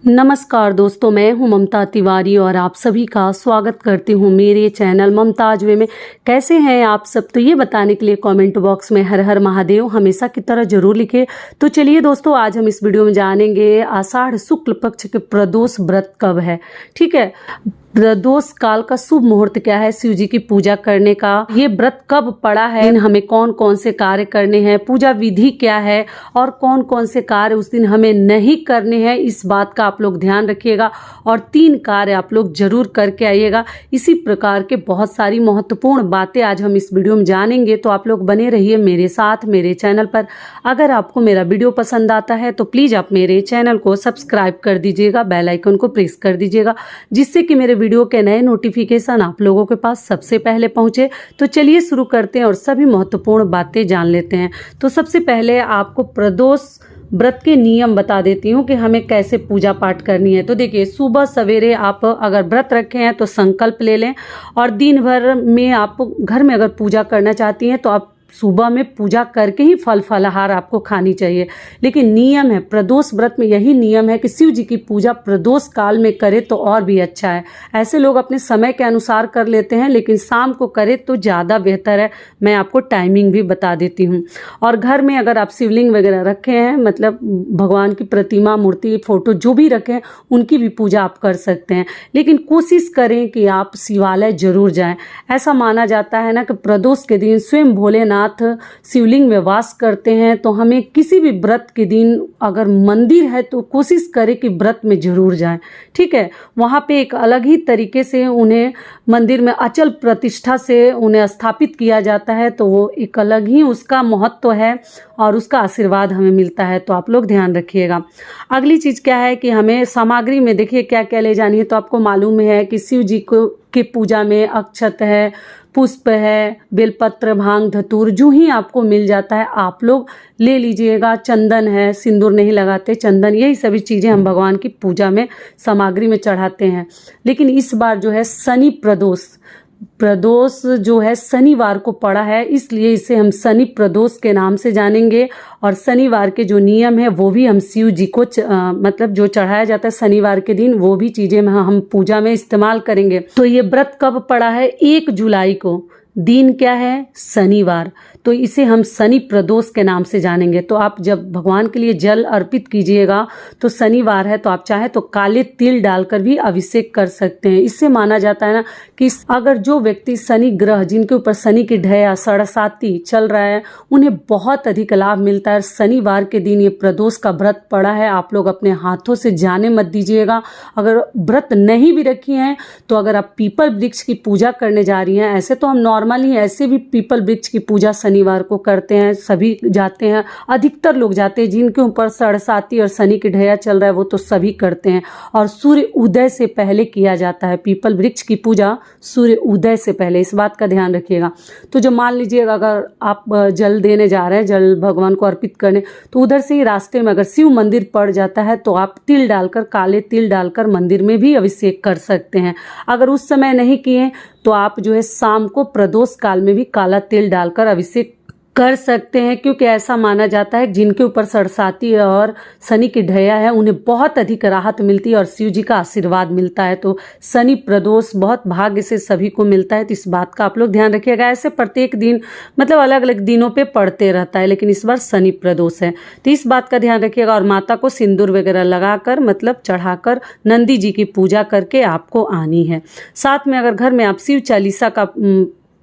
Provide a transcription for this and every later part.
नमस्कार दोस्तों, मैं हूं ममता तिवारी और आप सभी का स्वागत करती हूं मेरे चैनल ममताज वे में। कैसे हैं आप सब? तो ये बताने के लिए कमेंट बॉक्स में हर हर महादेव हमेशा की तरह जरूर लिखे। तो चलिए दोस्तों, आज हम इस वीडियो में जानेंगे आषाढ़ शुक्ल पक्ष के प्रदोष व्रत कब है। ठीक है, प्रदोष काल का शुभ मुहूर्त क्या है शिव जी की पूजा करने का, ये व्रत कब पड़ा है, हमें कौन कौन से कार्य करने हैं, पूजा विधि क्या है और कौन कौन से कार्य उस दिन हमें नहीं करने हैं, इस बात का आप लोग ध्यान रखिएगा और 3 कार्य आप लोग जरूर करके आइएगा। इसी प्रकार के बहुत सारी महत्वपूर्ण बातें आज हम इस वीडियो में जानेंगे, तो आप लोग बने रहिए मेरे साथ मेरे चैनल पर। अगर आपको मेरा वीडियो पसंद आता है तो प्लीज आप मेरे चैनल को सब्सक्राइब कर दीजिएगा, बेल आइकन को प्रेस कर दीजिएगा, जिससे कि मेरे वीडियो के नए नोटिफिकेशन आप लोगों के पास सबसे पहले पहुंचे। तो चलिए शुरू करते हैं और सभी महत्वपूर्ण बातें जान लेते हैं। तो सबसे पहले आपको प्रदोष व्रत के नियम बता देती हूँ कि हमें कैसे पूजा पाठ करनी है। तो देखिए, सुबह सवेरे आप अगर व्रत रखे हैं तो संकल्प ले लें, और दिन भर में आप घर में अगर पूजा करना चाहती हैं तो आप सुबह में पूजा करके ही फल फलाहार आपको खानी चाहिए। लेकिन नियम है, प्रदोष व्रत में यही नियम है कि शिव जी की पूजा प्रदोष काल में करे तो और भी अच्छा है। ऐसे लोग अपने समय के अनुसार कर लेते हैं, लेकिन शाम को करे तो ज़्यादा बेहतर है। मैं आपको टाइमिंग भी बता देती हूँ। और घर में अगर आप शिवलिंग वगैरह रखे हैं, मतलब भगवान की प्रतिमा, मूर्ति, फोटो जो भी रखें, उनकी भी पूजा आप कर सकते हैं। लेकिन कोशिश करें कि आप शिवालय जरूर जाएं। ऐसा माना जाता है ना कि प्रदोष के दिन स्वयं भोलेनाथ शिवलिंग में वास करते हैं। तो हमें किसी भी व्रत के दिन अगर मंदिर है तो कोशिश करें कि व्रत में जरूर जाएं। ठीक है, वहाँ पे एक अलग ही तरीके से उन्हें मंदिर में अचल प्रतिष्ठा से उन्हें स्थापित किया जाता है, तो वो एक अलग ही उसका महत्व है और उसका आशीर्वाद हमें मिलता है। तो आप लोग ध्यान रखिएगा। अगली चीज़ क्या है कि हमें सामग्री में देखिए क्या क्या ले जानी है। तो आपको मालूम है कि शिव जी को की पूजा में अक्षत है, पुष्प है, बेलपत्र, भांग, धतूर जो ही आपको मिल जाता है आप लोग ले लीजिएगा। चंदन है, सिंदूर नहीं लगाते, चंदन, यही सभी चीज़ें हम भगवान की पूजा में सामग्री में चढ़ाते हैं। लेकिन इस बार जो है शनि प्रदोष जो है शनिवार को पड़ा है, इसलिए इसे हम शनि प्रदोष के नाम से जानेंगे। और शनिवार के जो नियम है वो भी हम शिव जी को मतलब जो चढ़ाया जाता है शनिवार के दिन, वो भी चीजें हम पूजा में इस्तेमाल करेंगे। तो ये व्रत कब पड़ा है? 1 जुलाई को। दिन क्या है? शनिवार। तो इसे हम शनि प्रदोष के नाम से जानेंगे। तो आप जब भगवान के लिए जल अर्पित कीजिएगा तो शनिवार है तो आप चाहे तो काले तिल डालकर भी अभिषेक कर सकते हैं। इससे माना जाता है ना कि अगर जो व्यक्ति शनि ग्रह, जिनके ऊपर शनि की ढैया साढ़े चल रहा है, उन्हें बहुत अधिक लाभ मिलता है। शनिवार के दिन ये प्रदोष का व्रत पड़ा है, आप लोग अपने हाथों से जाने मत दीजिएगा। अगर व्रत नहीं भी रखी हैं तो अगर आप पीपल वृक्ष की पूजा करने जा रही हैं, ऐसे तो हम नॉर्मली ऐसे भी पीपल वृक्ष की पूजा शनिवार को करते हैं, सभी जाते हैं, अधिकतर लोग जाते हैं। जिनके ऊपर साढ़े और शनि की ढैया चल रहा है वो तो सभी करते हैं। और सूर्य उदय से पहले किया जाता है पीपल वृक्ष की पूजा, सूर्य उदय से पहले, इस बात का ध्यान रखिएगा। तो जो मान लीजिएगा अगर आप जल देने जा रहे हैं, जल भगवान को अर्पित करने, तो उधर से ही रास्ते में अगर शिव मंदिर पड़ जाता है तो आप तिल डालकर, काले तिल डालकर मंदिर में भी अभिषेक कर सकते हैं। अगर उस समय नहीं किए तो आप जो है शाम को प्रदोष काल में भी काला तिल डालकर अभिषेक कर सकते हैं, क्योंकि ऐसा माना जाता है जिनके ऊपर सरसाती और शनि की ढैया है उन्हें बहुत अधिक राहत मिलती है और शिव जी का आशीर्वाद मिलता है। तो शनि प्रदोष बहुत भाग्य से सभी को मिलता है, तो इस बात का आप लोग ध्यान रखिएगा। ऐसे प्रत्येक दिन मतलब अलग अलग दिनों पे पड़ते रहता है, लेकिन इस बार शनि प्रदोष है तो इस बात का ध्यान रखिएगा। और माता को सिंदूर वगैरह लगाकर मतलब चढ़ाकर नंदी जी की पूजा करके आपको आनी है। साथ में अगर घर में आप शिव चालीसा का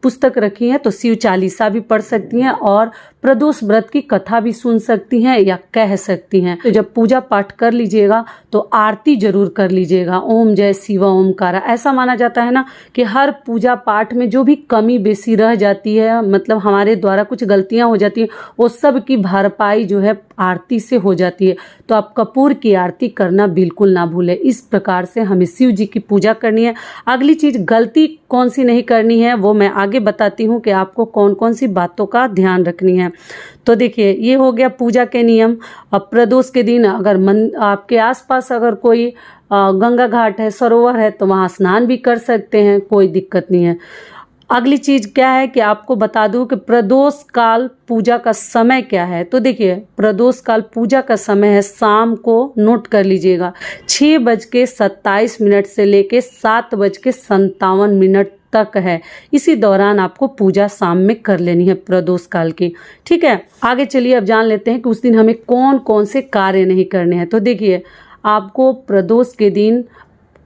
पुस्तक रखी है तो शिव चालीसा भी पढ़ सकती हैं और प्रदोष व्रत की कथा भी सुन सकती हैं या कह सकती हैं। तो जब पूजा पाठ कर लीजिएगा तो आरती जरूर कर लीजिएगा। ओम जय शिव ओमकारा। ऐसा माना जाता है ना कि हर पूजा पाठ में जो भी कमी बेसी रह जाती है, मतलब हमारे द्वारा कुछ गलतियां हो जाती हैं, वो सब की भरपाई जो है आरती से हो जाती है। तो आप कपूर की आरती करना बिल्कुल ना भूलें। इस प्रकार से हमें शिव जी की पूजा करनी है। अगली चीज गलती कौन सी नहीं करनी है वो मैं आगे बताती हूँ कि आपको कौन कौन सी बातों का ध्यान रखनी है। तो देखिए, ये हो गया पूजा के नियम। अब प्रदोष के दिन अगर आपके आसपास अगर कोई गंगा घाट है, सरोवर है, तो वहाँ स्नान भी कर सकते हैं, कोई दिक्कत नहीं है। अगली चीज क्या है कि आपको बता दूं कि प्रदोष काल पूजा का समय क्या है। तो देखिए, प्रदोष काल पूजा का समय है शाम को, नोट कर लीजिएगा, 6:27 से लेके 7:57 तक है। इसी दौरान आपको पूजा शाम में कर लेनी है प्रदोष काल की। ठीक है, आगे चलिए अब जान लेते हैं कि उस दिन हमें कौन कौन से कार्य नहीं करने हैं। तो देखिए, आपको प्रदोष के दिन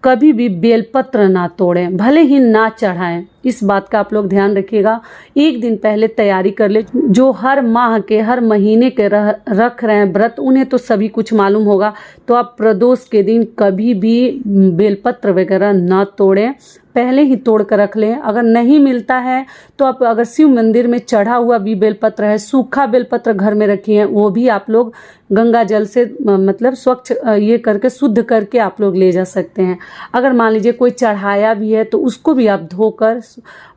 कभी भी बेलपत्र ना तोड़ें, भले ही ना चढ़ाएं। इस बात का आप लोग ध्यान रखिएगा। एक दिन पहले तैयारी कर ले। जो हर माह के, हर महीने के रख रहे हैं व्रत, उन्हें तो सभी कुछ मालूम होगा। तो आप प्रदोष के दिन कभी भी बेलपत्र वगैरह ना तोड़ें, पहले ही तोड़ कर रख लें। अगर नहीं मिलता है तो आप अगर शिव मंदिर में चढ़ा हुआ भी बेलपत्र है, सूखा बेलपत्र घर में रखिए, वो भी आप लोग गंगा जल से मतलब स्वच्छ ये करके शुद्ध करके आप लोग ले जा सकते हैं। अगर मान लीजिए कोई चढ़ाया भी है तो उसको भी आप धोकर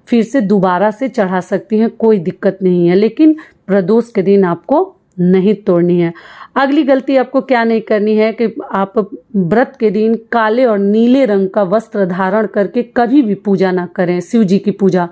फिर से दोबारा से चढ़ा सकती हैं, कोई दिक्कत नहीं है। लेकिन प्रदोष के दिन आपको नहीं तोड़नी है। अगली गलती आपको क्या नहीं करनी है कि आप व्रत के दिन काले और नीले रंग का वस्त्र धारण करके कभी भी पूजा ना करें। शिव जी की पूजा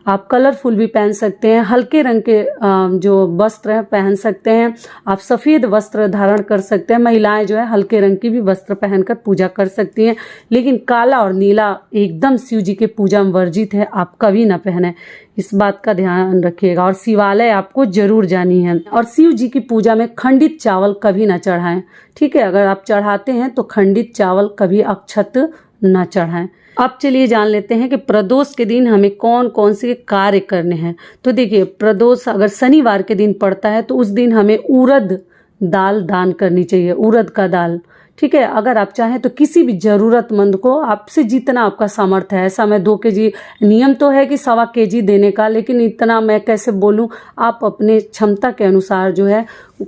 आप कलरफुल भी पहन सकते हैं, हल्के रंग के जो वस्त्र है पहन सकते हैं। आप सफ़ेद वस्त्र धारण कर सकते हैं। महिलाएं जो है हल्के रंग की भी वस्त्र पहनकर पूजा कर सकती हैं, लेकिन काला और नीला एकदम शिव जी के पूजा में वर्जित है, आप कभी ना पहने। इस बात का ध्यान रखिएगा। और शिवालय आपको जरूर जानी है। और शिव जी की पूजा में खंडित चावल कभी ना चढ़ाएं। ठीक है, अगर आप चढ़ाते हैं तो खंडित चावल कभी अक्षत ना चढ़ाएं। अब चलिए जान लेते हैं कि प्रदोष के दिन हमें कौन कौन से कार्य करने हैं। तो देखिए, प्रदोष अगर शनिवार के दिन पड़ता है तो उस दिन हमें उड़द दाल दान करनी चाहिए, उड़द का दाल। ठीक है, अगर आप चाहें तो किसी भी ज़रूरतमंद को आपसे जितना आपका सामर्थ्य है, ऐसा मैं 2 केजी, नियम तो है कि 1.25 केजी देने का, लेकिन इतना मैं कैसे बोलूं, आप अपने क्षमता के अनुसार जो है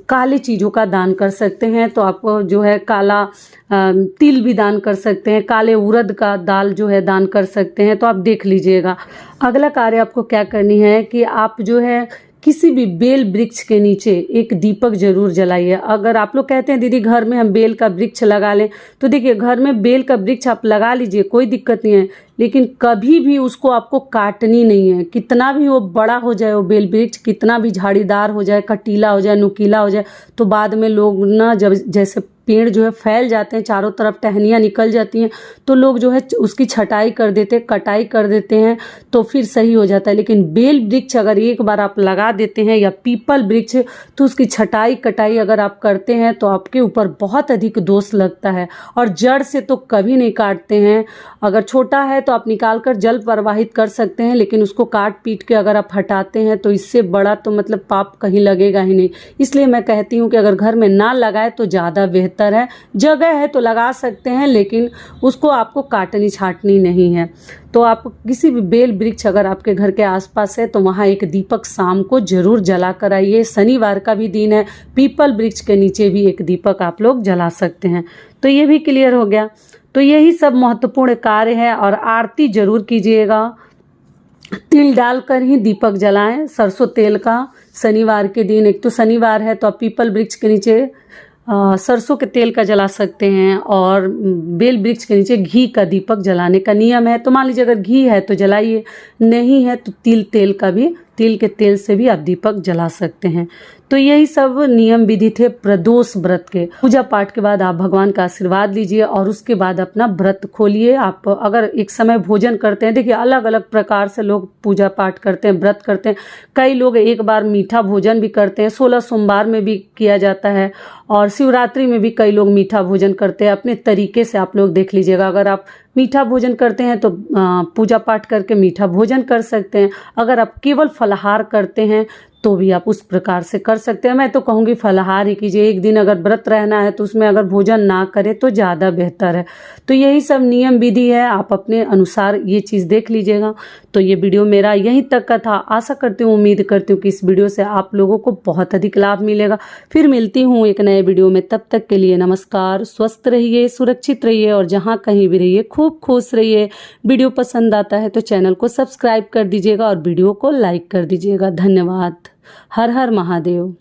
काली चीज़ों का दान कर सकते हैं। तो आप जो है काला तिल भी दान कर सकते हैं, काले उड़द का दाल जो है दान कर सकते हैं। तो आप देख लीजिएगा। अगला कार्य आपको क्या करनी है कि आप जो है किसी भी बेल वृक्ष के नीचे एक दीपक जरूर जलाइए। अगर आप लोग कहते हैं दीदी घर में हम बेल का वृक्ष लगा लें, तो देखिए, घर में बेल का वृक्ष आप लगा लीजिए, कोई दिक्कत नहीं है, लेकिन कभी भी उसको आपको काटनी नहीं है। कितना भी वो बड़ा हो जाए, वो बेल वृक्ष कितना भी झाड़ीदार हो जाए, कटीला हो जाए, नुकीला हो जाए, तो बाद में लोग ना, जब जैसे पेड़ जो है फैल जाते हैं, चारों तरफ टहनियाँ निकल जाती हैं, तो लोग जो है उसकी छटाई कर देते हैं, कटाई कर देते हैं, तो फिर सही हो जाता है। लेकिन बेल वृक्ष अगर एक बार आप लगा देते हैं, या पीपल वृक्ष, तो उसकी छटाई कटाई अगर आप करते हैं तो आपके ऊपर बहुत अधिक दोष लगता है। और जड़ से तो कभी नहीं काटते हैं। अगर छोटा है तो आप निकाल कर जल प्रवाहित कर सकते हैं, लेकिन उसको काट पीट के अगर आप हटाते हैं तो इससे बड़ा तो मतलब पाप कहीं लगेगा ही नहीं। इसलिए मैं कहती हूँ कि अगर घर में ना लगाए तो ज़्यादा बेहतर है। जगह है तो लगा सकते हैं, लेकिन उसको आपको काटनी छाटनी नहीं है। तो आप किसी भी बेल वृक्ष अगर आपके घर के आसपास है तो वहाँ एक दीपक शाम को जरूर जला कर आइए। शनिवार का भी दिन है, पीपल वृक्ष के नीचे भी एक दीपक आप लोग जला सकते हैं। तो ये भी क्लियर हो गया। तो यही सब महत्वपूर्ण कार्य है। और आरती जरूर कीजिएगा, तिल डालकर ही दीपक जलाएं, सरसों तेल का। शनिवार के दिन, एक तो शनिवार है तो आप पीपल वृक्ष के नीचे सरसों के तेल का जला सकते हैं, और बेल वृक्ष के नीचे घी का दीपक जलाने का नियम है। तो मान लीजिए अगर घी है तो जलाइए, नहीं है तो तिल का भी, तिल के तेल से भी आप दीपक जला सकते हैं। तो यही सब नियम विधि थे प्रदोष व्रत के। पूजा पाठ के बाद आप भगवान का आशीर्वाद लीजिए और उसके बाद अपना व्रत खोलिए। आप अगर एक समय भोजन करते हैं, देखिए अलग अलग प्रकार से लोग पूजा पाठ करते हैं, व्रत करते हैं। कई लोग एक बार मीठा भोजन भी करते हैं, 16 सोमवार में भी किया जाता है, और शिवरात्रि में भी कई लोग मीठा भोजन करते हैं। अपने तरीके से आप लोग देख लीजिएगा। अगर आप मीठा भोजन करते हैं तो पूजा पाठ करके मीठा भोजन कर सकते हैं। अगर आप केवल फलाहार करते हैं तो भी आप उस प्रकार से कर सकते हैं। मैं तो कहूँगी फलाहार ही कीजिए। एक दिन अगर व्रत रहना है तो उसमें अगर भोजन ना करें तो ज़्यादा बेहतर है। तो यही सब नियम विधि है, आप अपने अनुसार ये चीज़ देख लीजिएगा। तो ये वीडियो मेरा यहीं तक का था। आशा करती हूँ, उम्मीद करती हूँ कि इस वीडियो से आप लोगों को बहुत अधिक लाभ मिलेगा। फिर मिलती हूँ एक नए वीडियो में, तब तक के लिए नमस्कार। स्वस्थ रहिए, सुरक्षित रहिए, और जहाँ कहीं भी रहिए खूब खुश रहिए। वीडियो पसंद आता है तो चैनल को सब्सक्राइब कर दीजिएगा और वीडियो को लाइक कर दीजिएगा। धन्यवाद। हर हर महादेव।